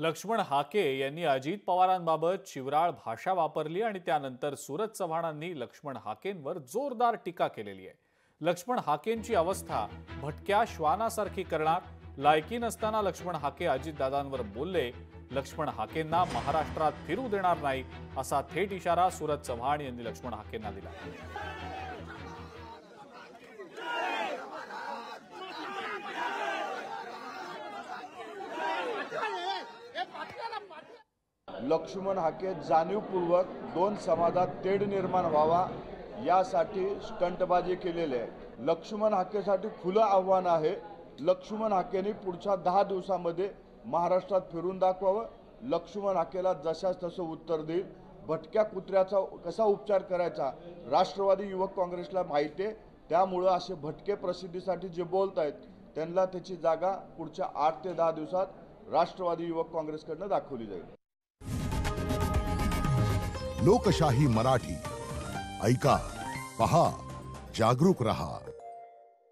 लक्ष्मण हाके यांनी अजित पवारांबाबत शिवराळ भाषा वापरली आणि त्यानंतर सूरज चव्हाणांनी लक्ष्मण हाकेंवर जोरदार टीका केलेली आहे। लक्ष्मण हाकेंची अवस्था भटक्या श्वानासारखी करणार, लायकी नसताना लक्ष्मण हाके अजितदादांवर बोलले। लक्ष्मण हाकेंना महाराष्ट्रात फिरू देणार नाही असा थेट इशारा सूरज चव्हाण यांनी लक्ष्मण हाकेंना दिला। लक्ष्मण हाके जाणीवपूर्वक दोन समाजात तेढ निर्माण व्हावा यासाठी स्टंटबाजी केलेली आहे। लक्ष्मण हाकेसाठी खुलं आव्हान आहे। लक्ष्मण हाकेंनी पुढच्या 10 दिवसांमध्ये महाराष्ट्रात फिरून दाखवावं। लक्ष्मण हाकेला जशास तसं उत्तर देईल। भटक्या कुत्र्याचा कसा उपचार करायचा राष्ट्रवादी युवक काँग्रेसला माहिती आहे। त्यामुळे असे भटके प्रसिद्धीसाठी जे बोलतायत त्यांना त्याची जागा पुढच्या 8 ते 10 दिवसात राष्ट्रवादी युवक काँग्रेसकडून दाखवली जाईल। लोकशाही मराठी ऐका, पहा, जागरूक रहा।